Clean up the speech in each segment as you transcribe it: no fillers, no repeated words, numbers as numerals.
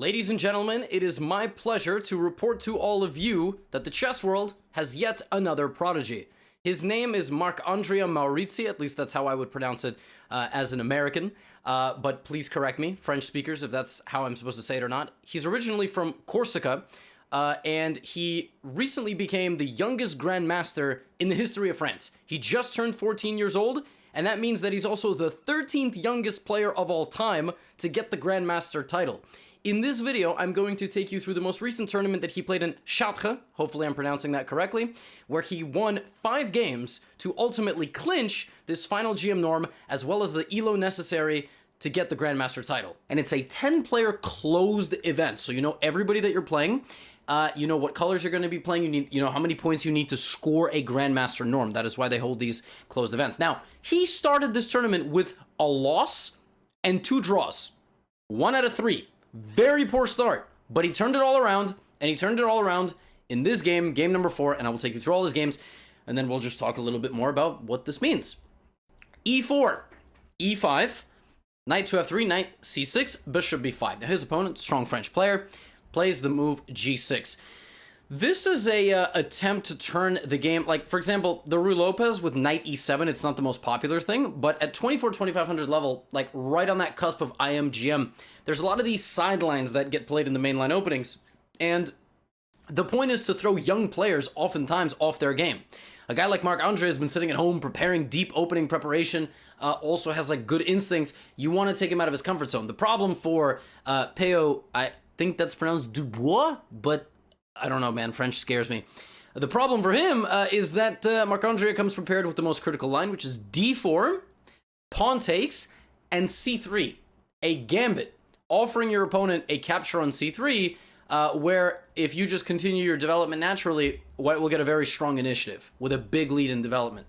Ladies and gentlemen, it is my pleasure to report to all of you that the chess world has yet another prodigy. His name is Andria Maurizzi, at least that's how I would pronounce it as an American, but please correct me, French speakers, if that's how I'm supposed to say it or not. He's originally from Corsica, and he recently became the youngest grandmaster in the history of France. He just turned 14 years old, and that means that he's also the 13th youngest player of all time to get the grandmaster title. In this video, I'm going to take you through the most recent tournament that he played in Chartres, hopefully I'm pronouncing that correctly, where he won 5 games to ultimately clinch this final GM norm, as well as the ELO necessary to get the Grandmaster title. And it's a 10-player closed event, so you know everybody that you're playing, you know what colors you're going to be playing, you know how many points you need to score a Grandmaster norm. That is why they hold these closed events. Now, he started this tournament with a loss and 2 draws. 1 out of 3. Very poor start, but he turned it all around, and he turned it all around in this game, game number 4, and I will take you through all his games, and then we'll just talk a little bit more about what this means. E4, E5, knight to F3, knight C6, bishop B5. Now his opponent, strong French player, plays the move G6. This is a attempt to turn the game, like, for example, the Ruy Lopez with knight E7, it's not the most popular thing, but at 24,000-2,500 level, like right on that cusp of IM-GM, there's a lot of these sidelines that get played in the mainline openings, and the point is to throw young players oftentimes off their game. A guy like Marc Andria has been sitting at home preparing deep opening preparation, also has like good instincts. You want to take him out of his comfort zone. The problem for Peo, I think that's pronounced Dubois, but I don't know, man. French scares me. The problem for him is that Marc Andria comes prepared with the most critical line, which is D4, pawn takes, and C3. A gambit, offering your opponent a capture on C3, where if you just continue your development naturally, White will get a very strong initiative with a big lead in development.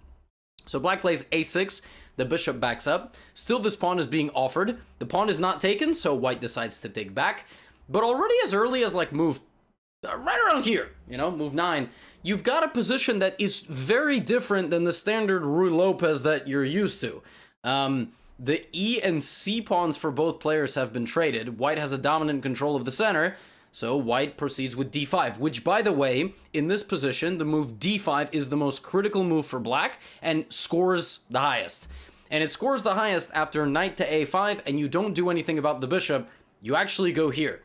So Black plays A6, the bishop backs up. Still, this pawn is being offered. The pawn is not taken, so White decides to take back. But already as early as like move right around here, you know, move 9, you've got a position that is very different than the standard Ruy Lopez that you're used to. The E and C pawns for both players have been traded. White has a dominant control of the center, so White proceeds with D5, which, by the way, in this position, the move D5 is the most critical move for Black and scores the highest. And it scores the highest after knight to A5, and you don't do anything about the bishop. You actually go here.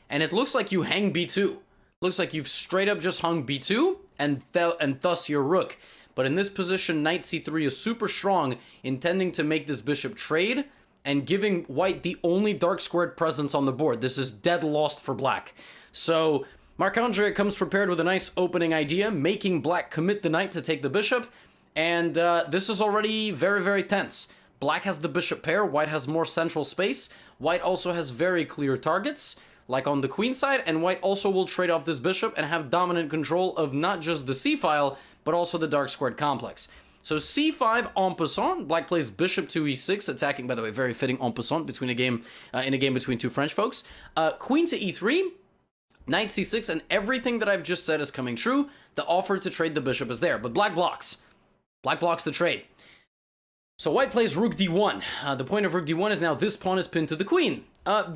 And it looks like you hang B2. Looks like you've straight up just hung B2 and thus your rook. But in this position, knight C3 is super strong, intending to make this bishop trade and giving White the only dark squared presence on the board. This is dead lost for Black. So Marc Andria comes prepared with a nice opening idea, making Black commit the knight to take the bishop. And this is already very, very tense. Black has the bishop pair, White has more central space. White also has very clear targets, like on the queen side, and White also will trade off this bishop and have dominant control of not just the c-file, but also the dark squared complex. So c5 en passant, Black plays bishop to e6, attacking, by the way, very fitting en passant between a game, in a game between two French folks. Queen to e3, knight c6, and everything that I've just said is coming true. The offer to trade the bishop is there, but Black blocks. Black blocks the trade. So White plays rook d1. The point of rook d1 is now this pawn is pinned to the queen.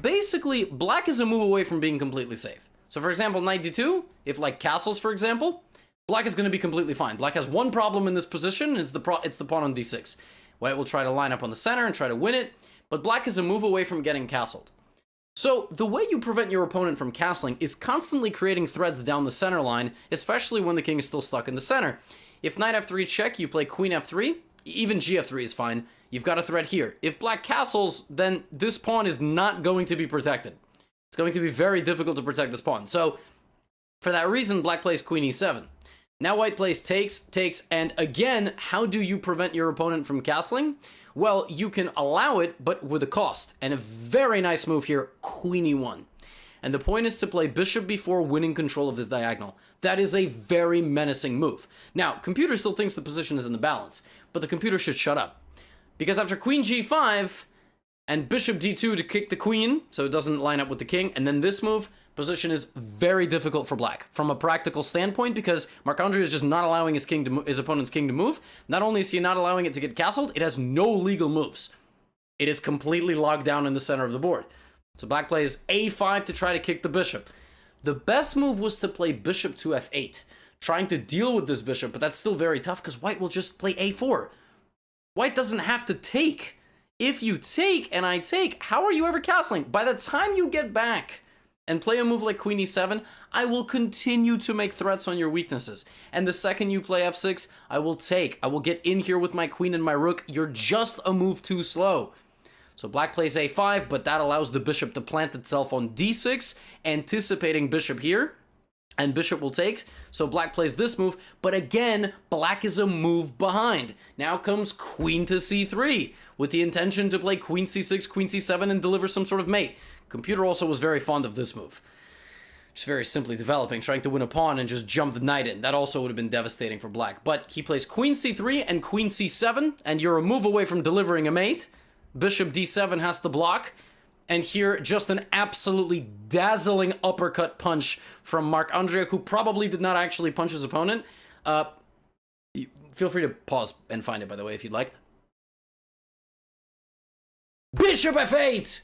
Basically, Black is a move away from being completely safe. So for example, knight d2, if like castles, for example, Black is going to be completely fine. Black has one problem in this position, and it's the pawn on d6. White will try to line up on the center and try to win it, but Black is a move away from getting castled. So the way you prevent your opponent from castling is constantly creating threads down the center line, especially when the king is still stuck in the center. If knight f3 check, you play queen f3, even gf3 is fine. You've got a threat here. If Black castles, then this pawn is not going to be protected. It's going to be very difficult to protect this pawn. So for that reason, Black plays queen e7. Now White plays takes, and again, how do you prevent your opponent from castling? Well, you can allow it, but with a cost. And a very nice move here, queen e1. And the point is to play bishop b4, winning control of this diagonal. That is a very menacing move. Now, computer still thinks the position is in the balance, but the computer should shut up. Because after queen g5 and bishop d2 to kick the queen, so it doesn't line up with the king, and then this move, position is very difficult for Black from a practical standpoint, because Marc Andria is just not allowing his opponent's king to move. Not only is he not allowing it to get castled, it has no legal moves. It is completely locked down in the center of the board. So black plays a5 to try to kick the bishop. The best move was to play bishop to f8, trying to deal with this bishop, but that's still very tough because white will just play a4. White doesn't have to take. If you take and I take, how are you ever castling? By the time you get back and play a move like queen e7, I will continue to make threats on your weaknesses. And the second you play f6, I will take. I will get in here with my queen and my rook. You're just a move too slow. So black plays a5, but that allows the bishop to plant itself on d6, anticipating bishop here. And bishop will take, so black plays this move, but again, black is a move behind. Now comes queen to c3, with the intention to play queen c6, queen c7, and deliver some sort of mate. Computer also was very fond of this move. Just very simply developing, trying to win a pawn and just jump the knight in. That also would have been devastating for black. But he plays queen c3 and queen c7, and you're a move away from delivering a mate. Bishop d7 has to block. And here, just an absolutely dazzling uppercut punch from Marc Andria, who probably did not actually punch his opponent. Feel free to pause and find it, by the way, if you'd like. Bishop f8!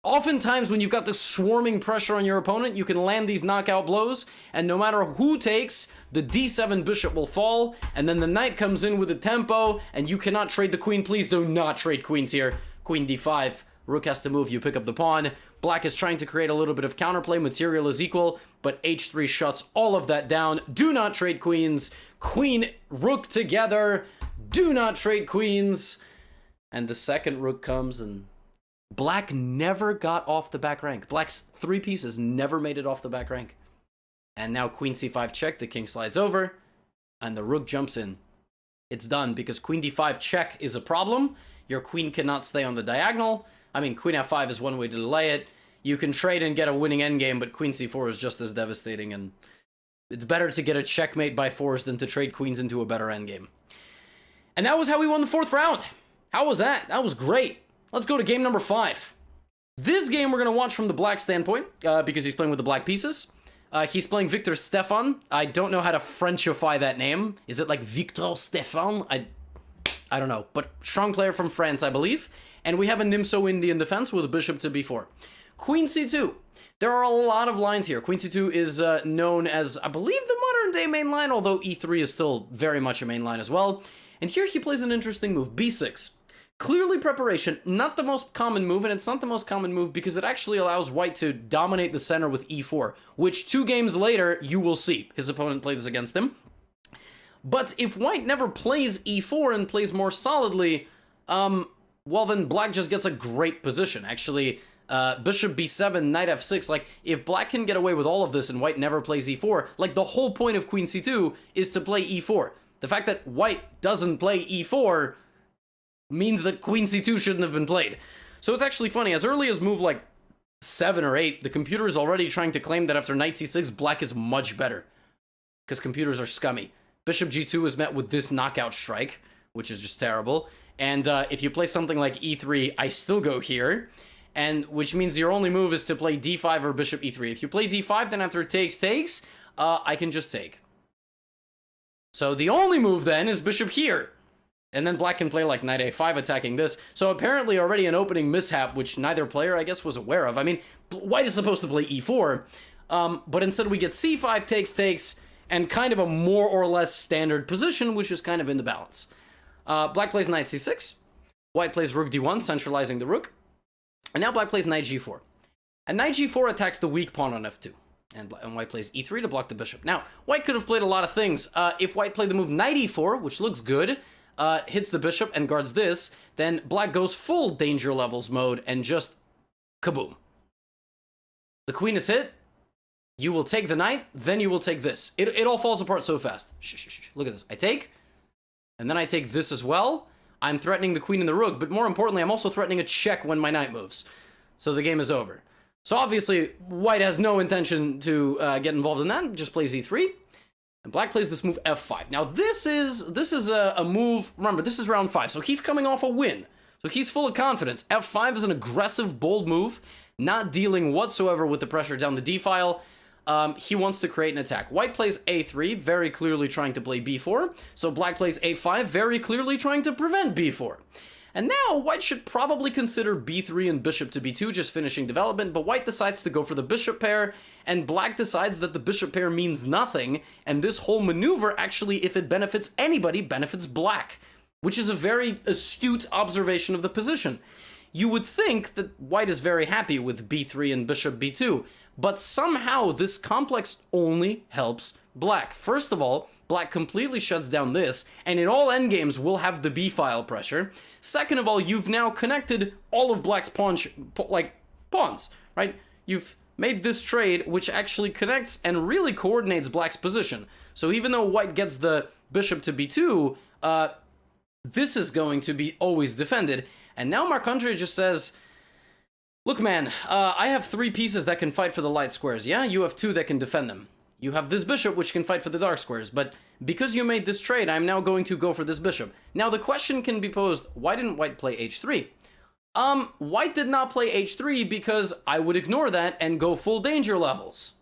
Oftentimes, when you've got the swarming pressure on your opponent, you can land these knockout blows, and no matter who takes, the d7 bishop will fall, and then the knight comes in with a tempo, and you cannot trade the queen. Please do not trade queens here. Queen d5. Rook has to move, you pick up the pawn. Black is trying to create a little bit of counterplay, material is equal, but h3 shuts all of that down. Do not trade queens. Queen, rook together. Do not trade queens. And the second rook comes, and black never got off the back rank. Black's 3 pieces never made it off the back rank. And now queen c5 check, the king slides over, and the rook jumps in. It's done, because queen d5 check is a problem. Your queen cannot stay on the diagonal. I mean, queen f5 is one way to delay it. You can trade and get a winning endgame, but queen c4 is just as devastating, and it's better to get a checkmate by force than to trade queens into a better endgame. And that was how we won the 4th round. How was that? That was great. Let's go to game number 5. This game we're going to watch from the black standpoint, because he's playing with the black pieces. He's playing Victor Stefan. I don't know how to Frenchify that name. Is it like Victor Stefan? I don't know, but strong player from France, I believe. And we have a Nimso Indian defense with a bishop to b4. Queen c2. There are a lot of lines here. Queen c2 is known as, I believe, the modern-day main line, although e3 is still very much a main line as well. And here he plays an interesting move, b6. Clearly preparation, not the most common move, and it's not the most common move because it actually allows white to dominate the center with e4, which 2 games later you will see. His opponent played this against him. But if white never plays e4 and plays more solidly, well, then black just gets a great position. Actually, bishop b7, knight f6, like, if black can get away with all of this and white never plays e4, like, the whole point of queen c2 is to play e4. The fact that white doesn't play e4 means that queen c2 shouldn't have been played. So it's actually funny, as early as move, like, 7 or 8, the computer is already trying to claim that after knight c6, black is much better. Because computers are scummy. Bishop g2 is met with this knockout strike, which is just terrible. And if you play something like e3, I still go here, and which means your only move is to play d5 or bishop e3. If you play d5, then after it takes, I can just take. So the only move then is bishop here. And then black can play like knight a5 attacking this. So apparently already an opening mishap, which neither player, I guess, was aware of. I mean, white is supposed to play e4, but instead we get c5 takes, and kind of a more or less standard position, which is kind of in the balance. Black plays knight c6. White plays rook d1, centralizing the rook. And now black plays knight g4. And knight g4 attacks the weak pawn on f2. And white plays e3 to block the bishop. Now, white could have played a lot of things. If white played the move knight e4, which looks good, hits the bishop and guards this, then black goes full danger levels mode and just kaboom. The queen is hit. You will take the knight, then you will take this. It all falls apart so fast. Shh. Look at this. I take, and then I take this as well. I'm threatening the queen and the rook, but more importantly, I'm also threatening a check when my knight moves. So the game is over. So obviously, white has no intention to get involved in that, just plays e3. And black plays this move f5. Now this is a move, remember, this is round 5, so he's coming off a win. So he's full of confidence. f5 is an aggressive, bold move, not dealing whatsoever with the pressure down the d-file. He wants to create an attack. White plays a3, very clearly trying to play b4. So black plays a5, very clearly trying to prevent b4. And now white should probably consider b3 and bishop to b2, just finishing development, but white decides to go for the bishop pair, and black decides that the bishop pair means nothing, and this whole maneuver actually, if it benefits anybody, benefits black, which is a very astute observation of the position. You would think that white is very happy with b3 and bishop b2, but somehow this complex only helps black. First of all, black completely shuts down this, and in all endgames will have the b-file pressure. Second of all, you've now connected all of black's pawns, right? You've made this trade, which actually connects and really coordinates black's position. So even though white gets the bishop to b2, this is going to be always defended. And now Marc just says, look, man, I have 3 pieces that can fight for the light squares, yeah? You have 2 that can defend them. You have this bishop, which can fight for the dark squares, but because you made this trade, I'm now going to go for this bishop. Now, the question can be posed, why didn't white play h3? White did not play h3 because I would ignore that and go full danger levels.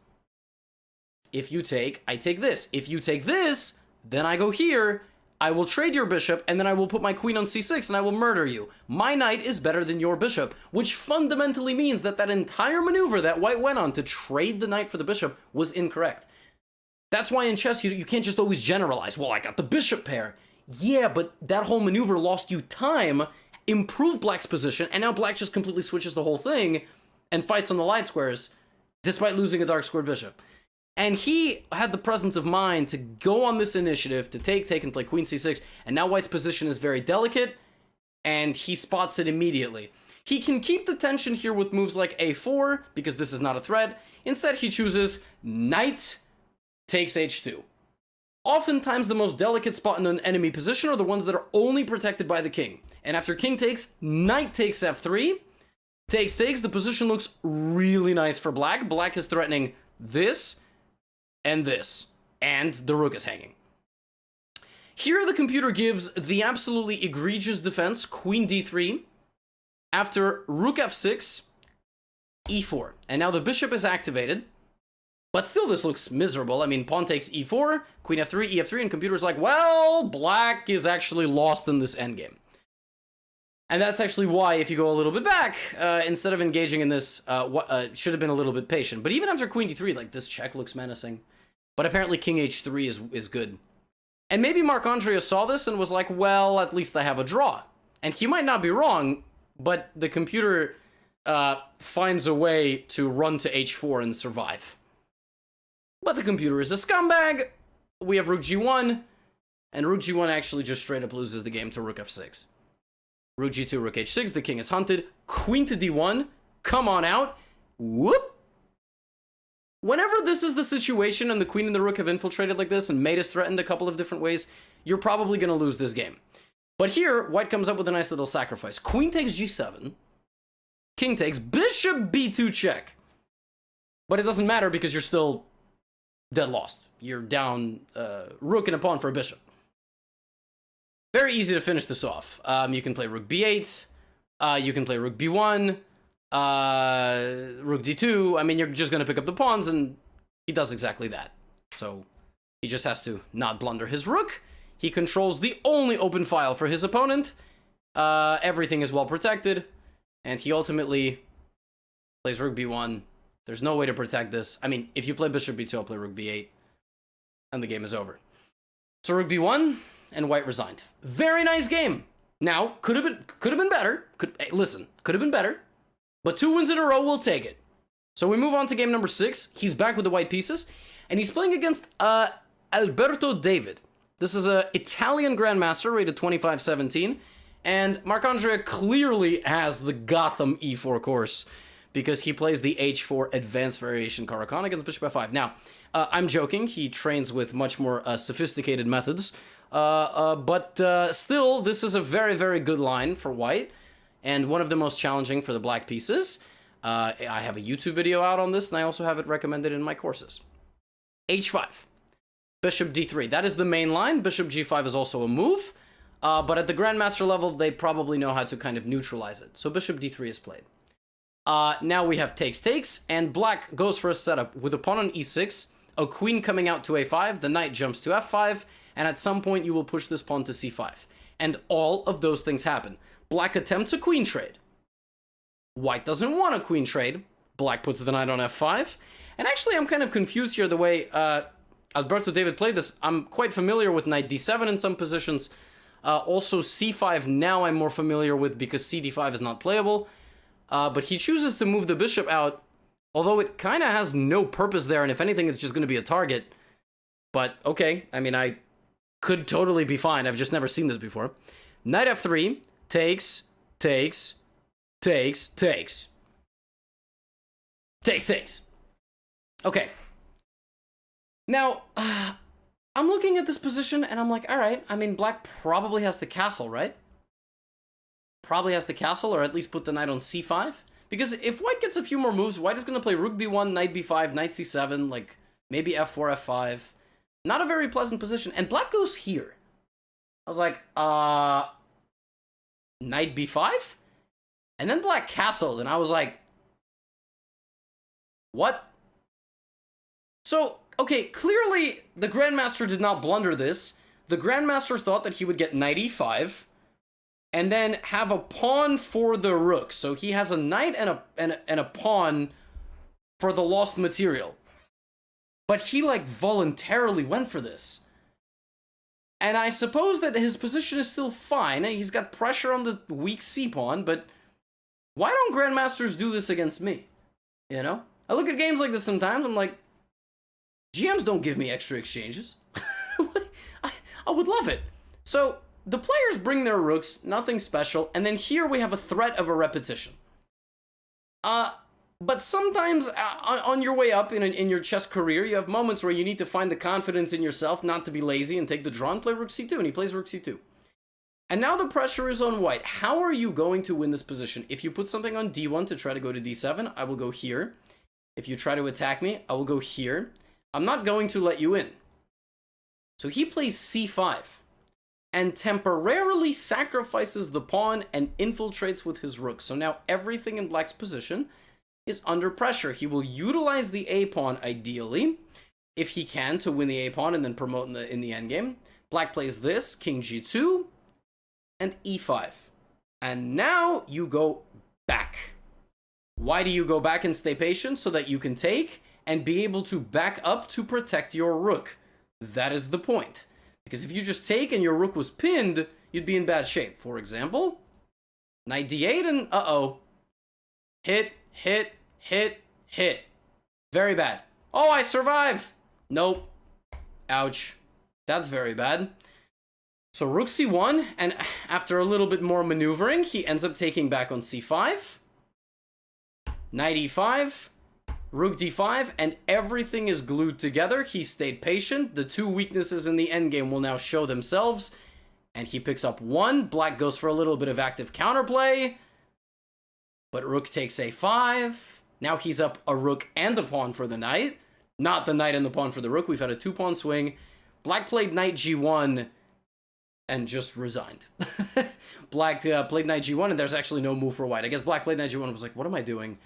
If you take, I take this. If you take this, then I go here, I will trade your bishop, and then I will put my queen on c6, and I will murder you. My knight is better than your bishop, which fundamentally means that that entire maneuver that white went on to trade the knight for the bishop was incorrect. That's why in chess, you can't just always generalize, well, I got the bishop pair. Yeah, but that whole maneuver lost you time, improved black's position, and now black just completely switches the whole thing and fights on the light squares, despite losing a dark squared bishop. And he had the presence of mind to go on this initiative, to take, and play queen c6, and now white's position is very delicate, and he spots it immediately. He can keep the tension here with moves like a4, because this is not a threat. Instead, he chooses knight takes h2. Oftentimes, the most delicate spot in an enemy position are the ones that are only protected by the king. And after king takes, knight takes f3, takes, the position looks really nice for black. Black is threatening this, and this, and the rook is hanging. Here the computer gives the absolutely egregious defense, queen d3, after rook f6, e4. And now the bishop is activated, but still this looks miserable. I mean, pawn takes e4, queen f3, ef3, and computer's like, well, black is actually lost in this endgame. And that's actually why, if you go a little bit back, instead of engaging in this, should have been a little bit patient. But even after queen d3, like, this check looks menacing. But apparently king h3 is good. And maybe Marc saw this and was like, well, at least I have a draw. And he might not be wrong, but the computer finds a way to run to h4 and survive. But the computer is a scumbag. We have rook g1, and rook g1 actually just straight up loses the game to rook f6. Rook g2, rook h6, the king is hunted. Queen to d1, come on out. Whoop! Whenever this is the situation and the queen and the rook have infiltrated like this and mate is threatened a couple of different ways, you're probably going to lose this game. But here, white comes up with a nice little sacrifice. Queen takes g7, king takes, bishop b2 check. But it doesn't matter because you're still dead lost. You're down rook and a pawn for a bishop. Very easy to finish this off. You can play rook b8, you can play rook b1, rook d2. I mean, you're just going to pick up the pawns, and he does exactly that. So he just has to not blunder his rook. He controls the only open file for his opponent. Everything is well protected, and he ultimately plays rook b1. There's no way to protect this. I mean, if you play bishop b2, I'll play rook b8, and the game is over. So rook b1, and white resigned. Very nice game. Now, could have been better. Hey, listen, could have been better. But 2 wins in a row, we'll take it. So we move on to game number 6. He's back with the white pieces, and he's playing against Alberto David. This is an Italian grandmaster, rated 25-17, and Marc-Andrea clearly has the Gotham e4 course because he plays the h4 advanced variation Caro-Kann against bishop f5. Now, I'm joking. He trains with much more sophisticated methods, but still, this is a very, very good line for white, and one of the most challenging for the black pieces. I have a YouTube video out on this, and I also have it recommended in my courses. h5, bishop d3. That is the main line. Bishop g5 is also a move, but at the grandmaster level, they probably know how to kind of neutralize it. So bishop d3 is played. Now we have takes, and black goes for a setup with a pawn on e6, a queen coming out to a5, the knight jumps to f5, and at some point you will push this pawn to c5. And all of those things happen. Black attempts a queen trade. White doesn't want a queen trade. Black puts the knight on f5. And actually, I'm kind of confused here the way Alberto David played this. I'm quite familiar with knight d7 in some positions. Also, c5 now I'm more familiar with because cd5 is not playable. But he chooses to move the bishop out, although it kind of has no purpose there, and if anything, it's just going to be a target. But, okay, I mean, I could totally be fine. I've just never seen this before. Knight f3, takes. Okay. Now, I'm looking at this position, and I'm like, all right, I mean, black probably has to castle, right? Probably has to castle, or at least put the knight on c5. Because if white gets a few more moves, white is going to play rook b1, knight b5, knight c7, like, maybe f4, f5. Not a very pleasant position. And black goes here. I was like, knight b5? And then black castled, and I was like, what? So, okay, clearly the Grandmaster did not blunder this. The Grandmaster thought that he would get knight e5, and then have a pawn for the rook. So he has a knight and a pawn for the lost material. But he, like, voluntarily went for this. And I suppose that his position is still fine. He's got pressure on the weak c-pawn, but why don't Grandmasters do this against me? You know? I look at games like this sometimes, I'm like, GMs don't give me extra exchanges. I would love it. So, the players bring their rooks, nothing special, and then here we have a threat of a repetition. But sometimes, on your way up in your chess career, you have moments where you need to find the confidence in yourself not to be lazy and take the draw and play rook c2, and he plays rook c2. And now the pressure is on white. How are you going to win this position? If you put something on d1 to try to go to d7, I will go here. If you try to attack me, I will go here. I'm not going to let you in. So he plays c5 and temporarily sacrifices the pawn and infiltrates with his rook. So now everything in black's position is under pressure. He will utilize the a-pawn ideally, if he can, to win the a-pawn and then promote in the endgame. Black plays this, king g2, and e5. And now you go back. Why do you go back and stay patient? So that you can take and be able to back up to protect your rook. That is the point. Because if you just take and your rook was pinned, you'd be in bad shape. For example, knight d8 and uh-oh. Hit. Very bad. Oh, I survive. Nope. Ouch. That's very bad. So rook c1, and after a little bit more maneuvering, he ends up taking back on c5. Knight e5. Rook d5, and everything is glued together. He stayed patient. The two weaknesses in the endgame will now show themselves. And he picks up one. Black goes for a little bit of active counterplay. But rook takes a5. Now he's up a rook and a pawn for the knight. Not the knight and the pawn for the rook. We've had a two-pawn swing. Black played knight g1 and just resigned. Black played knight g1, and there's actually no move for white. I guess black played knight g1 and was like, what am I doing?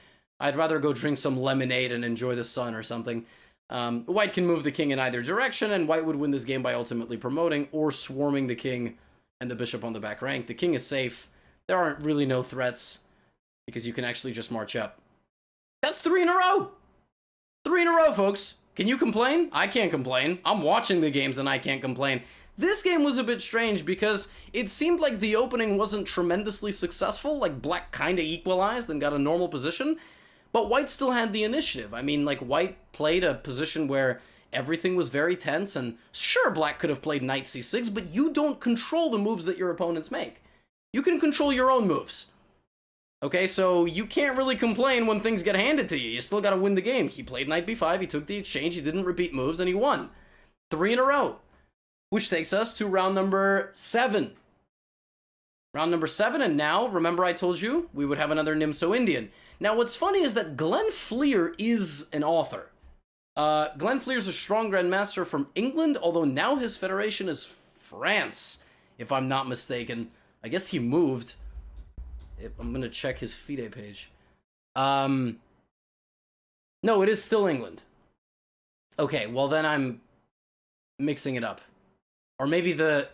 I'd rather go drink some lemonade and enjoy the sun or something. White can move the king in either direction, and white would win this game by ultimately promoting or swarming the king and the bishop on the back rank. The king is safe. There aren't really no threats because you can actually just march up. That's 3 in a row! 3 in a row, folks. Can you complain? I can't complain. I'm watching the games and I can't complain. This game was a bit strange because it seemed like the opening wasn't tremendously successful, like black kind of equalized and got a normal position. But white still had the initiative. I mean, like, white played a position where everything was very tense, and sure, black could have played knight c6, but you don't control the moves that your opponents make. You can control your own moves. Okay, so you can't really complain when things get handed to you. You still gotta win the game. He played knight b5, he took the exchange, he didn't repeat moves, and he won. 3 in a row. Which takes us to round number 7. Round number 7, and now, remember I told you, we would have another Nimso Indian. Now, what's funny is that Glenn Fleer is an author. Glenn Fleer is a strong grandmaster from England, although now his federation is France, if I'm not mistaken. I guess he moved. I'm going to check his FIDE page. No, it is still England. Okay, well then I'm mixing it up. Or maybe the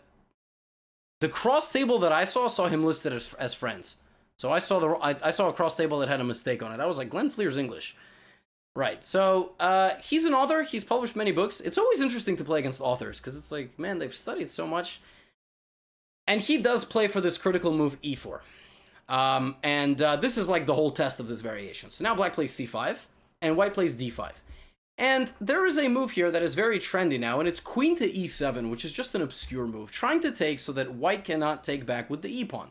The cross table that I saw him listed as friends. So I saw I saw a cross table that had a mistake on it. I was like, Glenn Fleer's English. Right, so he's an author. He's published many books. It's always interesting to play against authors, because it's like, man, they've studied so much. And he does play for this critical move e4. This is like the whole test of this variation. So now black plays c5, and white plays d5. And there is a move here that is very trendy now, and it's queen to e7, which is just an obscure move, trying to take so that white cannot take back with the e-pawn.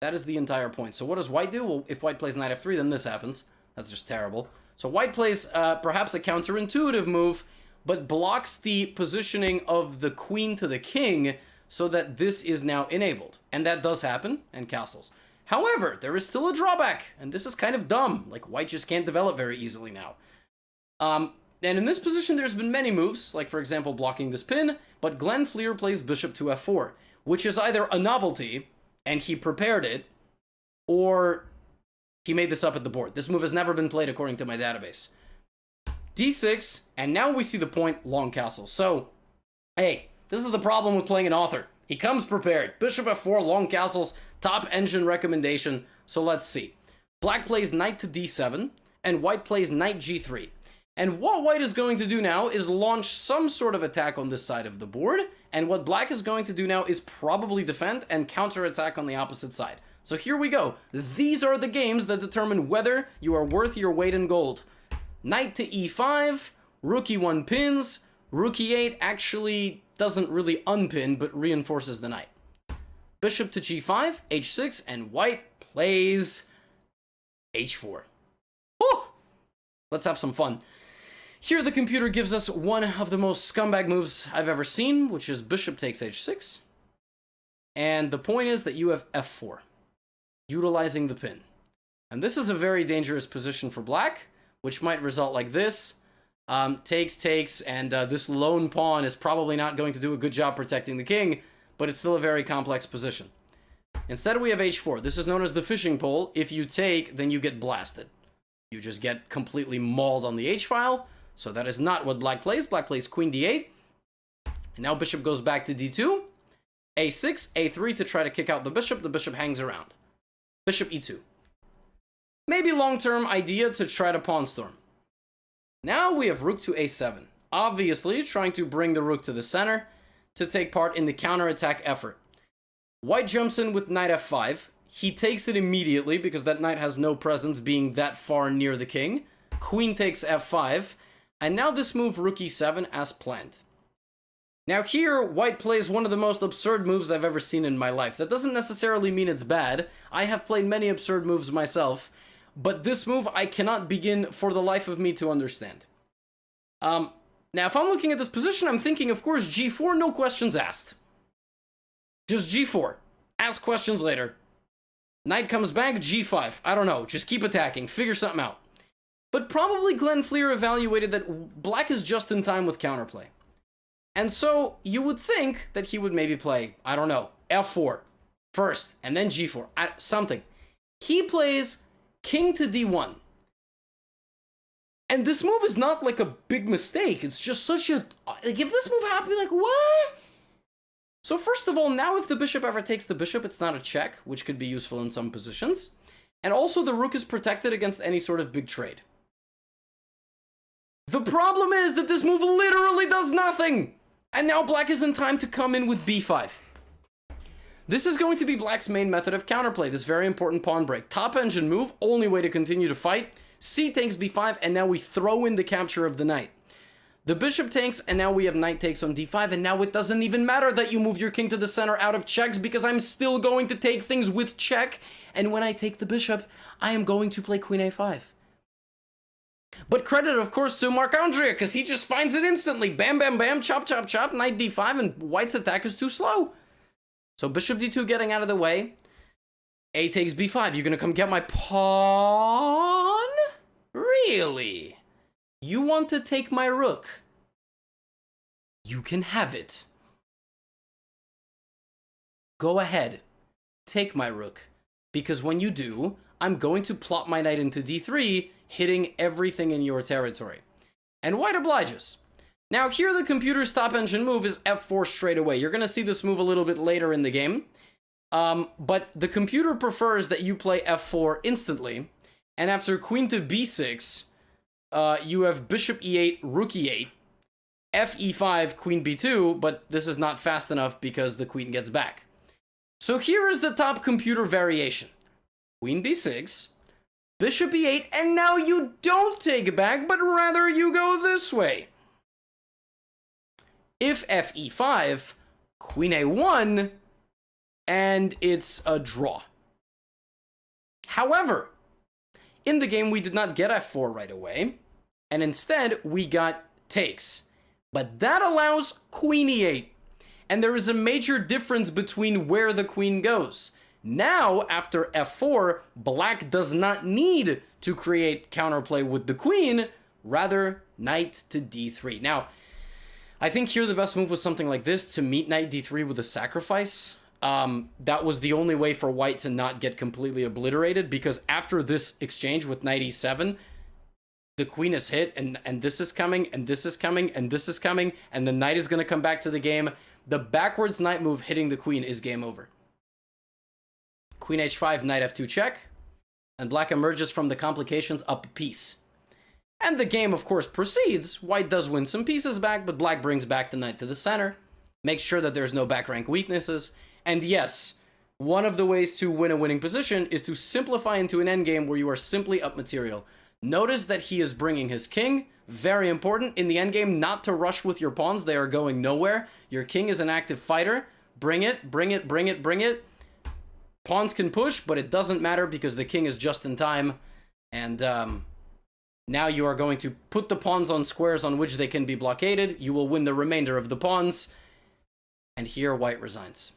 That is the entire point. So what does white do? Well, if white plays knight f3, then this happens. That's just terrible. So white plays perhaps a counterintuitive move, but blocks the positioning of the queen to the king so that this is now enabled. And that does happen, and castles. However, there is still a drawback, and this is kind of dumb. Like, white just can't develop very easily now. And in this position, there's been many moves, like, for example, blocking this pin, but Glenn Fleer plays bishop to f4, which is either a novelty, and he prepared it, or he made this up at the board. This move has never been played according to my database. d6, and now we see the point, long castle. So, hey, this is the problem with playing an author. He comes prepared. Bishop f4, long castles, top engine recommendation. So let's see. Black plays knight to d7, and white plays knight g3. And what white is going to do now is launch some sort of attack on this side of the board, and what black is going to do now is probably defend and counterattack on the opposite side. So here we go. These are the games that determine whether you are worth your weight in gold. Knight to e5, rook e1 pins, rook e8 actually doesn't really unpin, but reinforces the knight. Bishop to g5, h6, and white plays h4. Whew! Let's have some fun. Here the computer gives us one of the most scumbag moves I've ever seen, which is bishop takes h6. And the point is that you have f4, utilizing the pin. And this is a very dangerous position for black, which might result like this. Takes, and this lone pawn is probably not going to do a good job protecting the king, but it's still a very complex position. Instead, we have h4. This is known as the fishing pole. If you take, then you get blasted. You just get completely mauled on the h-file, so that is not what black plays. Black plays queen d8, and now bishop goes back to d2, a6, a3 to try to kick out the bishop hangs around. Bishop e2. Maybe long-term idea to try to pawn storm. Now we have rook to a7, obviously trying to bring the rook to the center to take part in the counterattack effort. White jumps in with knight f5. He takes it immediately because that knight has no presence being that far near the king. Queen takes f5, and now this move rook e7 as planned. Now here, white plays one of the most absurd moves I've ever seen in my life. That doesn't necessarily mean it's bad. I have played many absurd moves myself, but this move I cannot begin for the life of me to understand. Now if I'm looking at this position, I'm thinking, of course, g4, no questions asked. Just g4. Ask questions later. Knight comes back, g5. I don't know, just keep attacking, figure something out. But probably Glenn Fleer evaluated that black is just in time with counterplay. And so you would think that he would maybe play, I don't know, f4 first, and then g4, something. He plays king to d1. And this move is not like a big mistake. It's just such a... Like, if this move happened, like, what? So first of all, now if the bishop ever takes the bishop, it's not a check, which could be useful in some positions. And also the rook is protected against any sort of big trade. The problem is that this move literally does nothing! And now black is in time to come in with b5. This is going to be black's main method of counterplay, this very important pawn break. Top engine move, only way to continue to fight. C takes b5, and now we throw in the capture of the knight. The bishop takes, and now we have knight takes on d5, and now it doesn't even matter that you move your king to the center out of checks, because I'm still going to take things with check, and when I take the bishop, I am going to play queen a5. But credit, of course, to Marc Andria, because he just finds it instantly. Bam, bam, bam, chop, chop, chop, knight d5, and white's attack is too slow. So bishop d2 getting out of the way. A takes b5. You're going to come get my pawn? Really? You want to take my rook? You can have it. Go ahead. Take my rook. Because when you do, I'm going to plop my knight into d3, hitting everything in your territory. And white obliges. Now here the computer's top engine move is f4 straight away. You're going to see this move a little bit later in the game. But the computer prefers that you play f4 instantly, and after queen to b6, you have bishop e8, rook e8, f e5, queen b2, but this is not fast enough because the queen gets back. So here is the top computer variation. Queen b6, bishop e8, and now you don't take it back, but rather you go this way. If f e5, queen a1, and it's a draw. However, in the game we did not get f4 right away, and instead we got takes. But that allows queen e8, and there is a major difference between where the queen goes. Now, after f4, black does not need to create counterplay with the queen, rather knight to d3. Now, I think here the best move was something like this, to meet knight d3 with a sacrifice. That was the only way for white to not get completely obliterated, because after this exchange with knight e7, the queen is hit, and this is coming, and this is coming, and this is coming, and the knight is going to come back to the game. The backwards knight move hitting the queen is game over. Queen h5, knight f2 check, and black emerges from the complications up a piece. And the game, of course, proceeds. White does win some pieces back, but black brings back the knight to the center, makes sure that there's no back rank weaknesses, and yes, one of the ways to win a winning position is to simplify into an endgame where you are simply up material. Notice that he is bringing his king. Very important in the endgame not to rush with your pawns. They are going nowhere. Your king is an active fighter. Bring it, bring it, bring it, bring it. Pawns can push, but it doesn't matter because the king is just in time. And now you are going to put the pawns on squares on which they can be blockaded. You will win the remainder of the pawns. And here white resigns.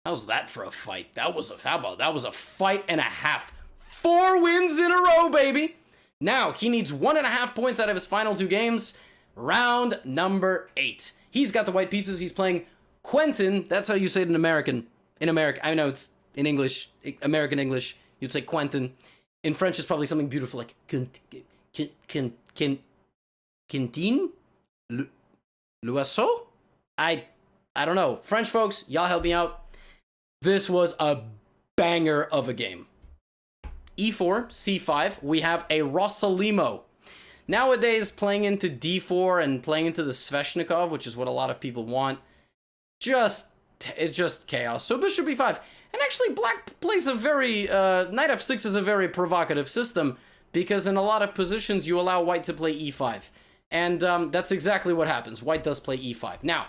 How's that for a fight? That was a, how about, that was a fight and a half. 4 wins in a row, baby. Now, he needs 1.5 points out of his final 2 games. Round number 8. He's got the white pieces. He's playing Quentin. That's how you say it in American. In America, I know it's in English, American English, you'd say Quentin. In French, it's probably something beautiful like Quentin? L'oiseau? I don't know. French folks, y'all help me out. This was a banger of a game. e4, c5, we have a Rossolimo. Nowadays, playing into d4 and playing into the Sveshnikov, which is what a lot of people want, it's just chaos. So bishop e5. And actually, black plays a very, knight f6 is a very provocative system, because in a lot of positions, you allow white to play e5. And that's exactly what happens. White does play e5. Now,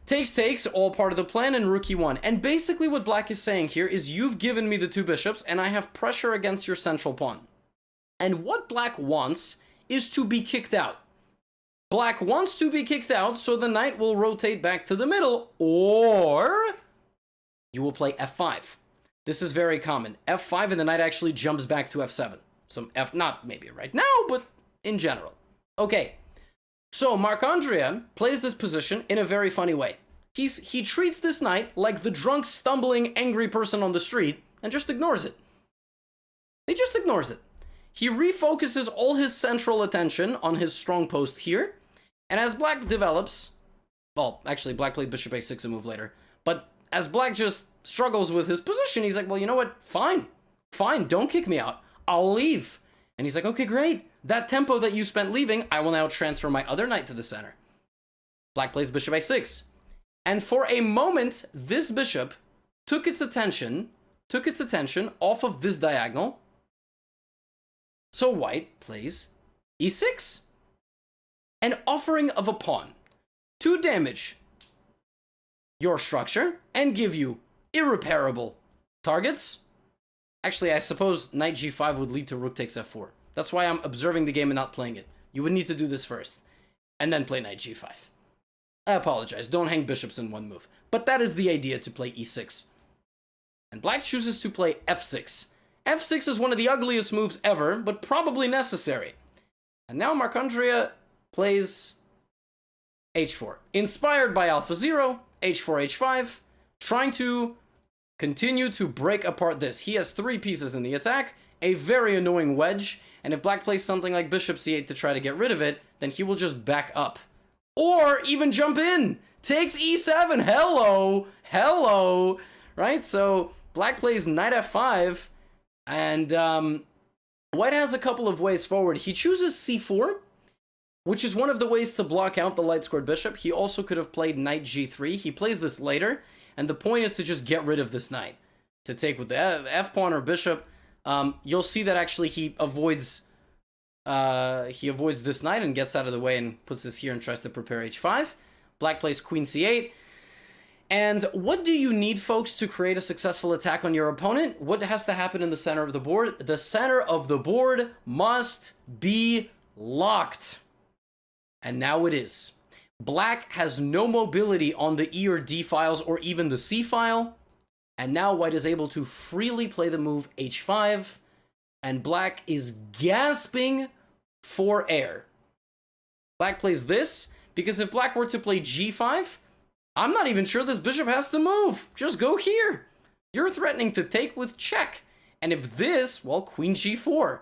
takes, all part of the plan, and rook e1. And basically what black is saying here is you've given me the 2 bishops, and I have pressure against your central pawn. And what black wants is to be kicked out. Black wants to be kicked out, so the knight will rotate back to the middle, or you will play f5. This is very common. f5, and the knight actually jumps back to f7. Some not maybe right now, but in general. Okay. So Marc-Andrea plays this position in a very funny way. He treats this knight like the drunk, stumbling, angry person on the street and just ignores it. He just ignores it. He refocuses all his central attention on his strong post here, and as black develops, well, actually black played bishop a6 a move later, but as black just struggles with his position, he's like, well, you know what? Fine, don't kick me out. I'll leave. And he's like, okay, great. That tempo that you spent leaving, I will now transfer my other knight to the center. Black plays bishop a6. And for a moment, this bishop took its attention off of this diagonal. So white plays e6. An offering of a pawn to damage your structure and give you irreparable targets. Actually, I suppose knight g5 would lead to rook takes f4. That's why I'm observing the game and not playing it. You would need to do this first, and then play knight g5. I apologize, don't hang bishops in one move. But that is the idea, to play e6. And black chooses to play f6. f6 is one of the ugliest moves ever, but probably necessary. And now Marc-Andrea plays h4. Inspired by AlphaZero, h4, h5, trying to continue to break apart this. He has 3 pieces in the attack, a very annoying wedge, and if black plays something like bishop c8 to try to get rid of it, then he will just back up. Or even jump in takes e7. Hello, hello, right? So black plays knight f5, and white has a couple of ways forward. He chooses c4, which is one of the ways to block out the light-scored bishop. He also could have played knight g3. He plays this later, and the point is to just get rid of this knight, to take with the f-pawn or bishop. You'll see that actually he avoids this knight and gets out of the way and puts this here and tries to prepare h5. Black plays queen c8. And what do you need, folks, to create a successful attack on your opponent? What has to happen in the center of the board? The center of the board must be locked. And now it is. Black has no mobility on the E or D files or even the C file. And now white is able to freely play the move h5. And black is gasping for air. Black plays this because if black were to play g5, I'm not even sure this bishop has to move. Just go here. You're threatening to take with check. And if this, well, queen g4.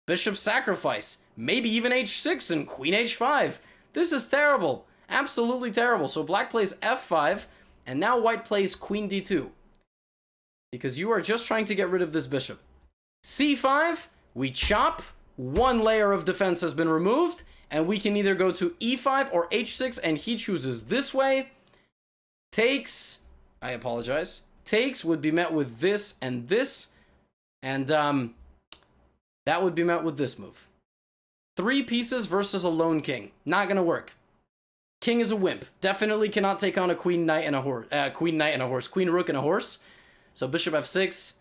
Bishop sacrifice. Maybe even h6 and queen h5. This is terrible. Absolutely terrible. So black plays f5, and now white plays queen d2. Because you are just trying to get rid of this bishop. c5, we chop. One layer of defense has been removed, and we can either go to e5 or h6, and he chooses this way. Takes, I apologize, takes would be met with this and this, and that would be met with this move. 3 pieces versus a lone king. Not gonna work. King is a wimp. Definitely cannot take on a queen knight and a horse. Queen rook and a horse. So bishop f6,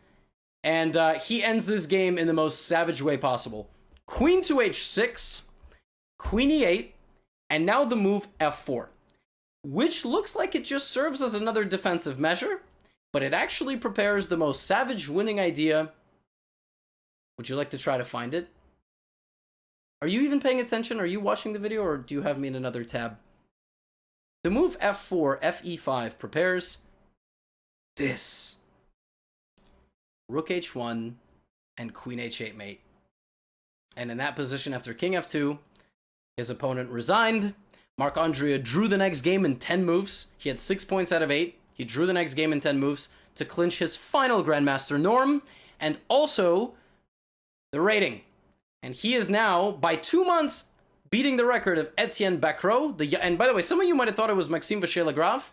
and he ends this game in the most savage way possible. Queen to h6, queen e8, and now the move f4. Which looks like it just serves as another defensive measure, but it actually prepares the most savage winning idea. Would you like to try to find it? Are you even paying attention? Are you watching the video, or do you have me in another tab? The move f4, fe5 prepares this. Rook h1 and queen h8 mate. And in that position, after king f2, his opponent resigned. Marc Andria drew the next game in 10 moves. He had 6 points out of 8. He drew the next game in 10 moves to clinch his final Grandmaster norm and also the rating. And he is now, by 2 months, beating the record of Etienne Bacrot. And by the way, some of you might have thought it was Maxime Vachier-Lagrave.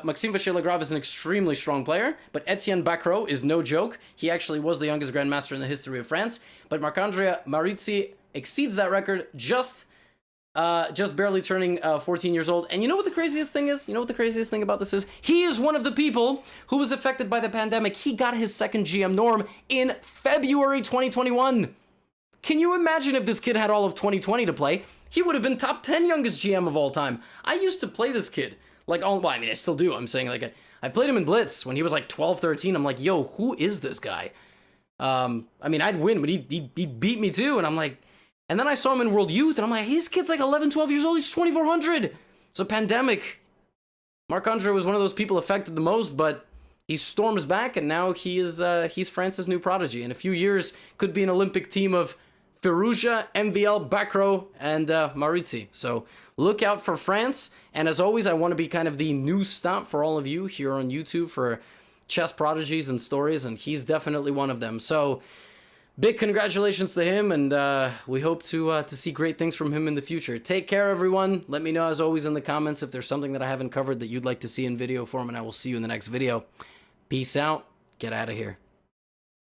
Maxime Vachier-Lagrave is an extremely strong player, but Etienne Bacrot is no joke. He actually was the youngest Grandmaster in the history of France. But Marc-André Maurizzi exceeds that record, just barely turning 14 years old. And you know what the craziest thing is? You know what the craziest thing about this is? He is one of the people who was affected by the pandemic. He got his second GM norm in February 2021. Can you imagine if this kid had all of 2020 to play? He would have been top 10 youngest GM of all time. I used to play this kid. Like, well, I mean, I still do. I'm saying, like, I played him in Blitz when he was like 12, 13. I'm like, yo, who is this guy? I mean, I'd win, but he'd beat me too. And I'm like, and then I saw him in World Youth, and I'm like, hey, this kid's like 11, 12 years old. He's 2,400. So pandemic. Marc-André was one of those people affected the most, but he storms back, and now he's France's new prodigy. In a few years, could be an Olympic team of Firouzja, MVL, Bacrot, and Maurizzi. So look out for France. And as always, I want to be kind of the news stop for all of you here on YouTube for chess prodigies and stories, and he's definitely one of them. So big congratulations to him, and we hope to see great things from him in the future. Take care, everyone. Let me know, as always, in the comments if there's something that I haven't covered that you'd like to see in video form, and I will see you in the next video. Peace out. Get out of here.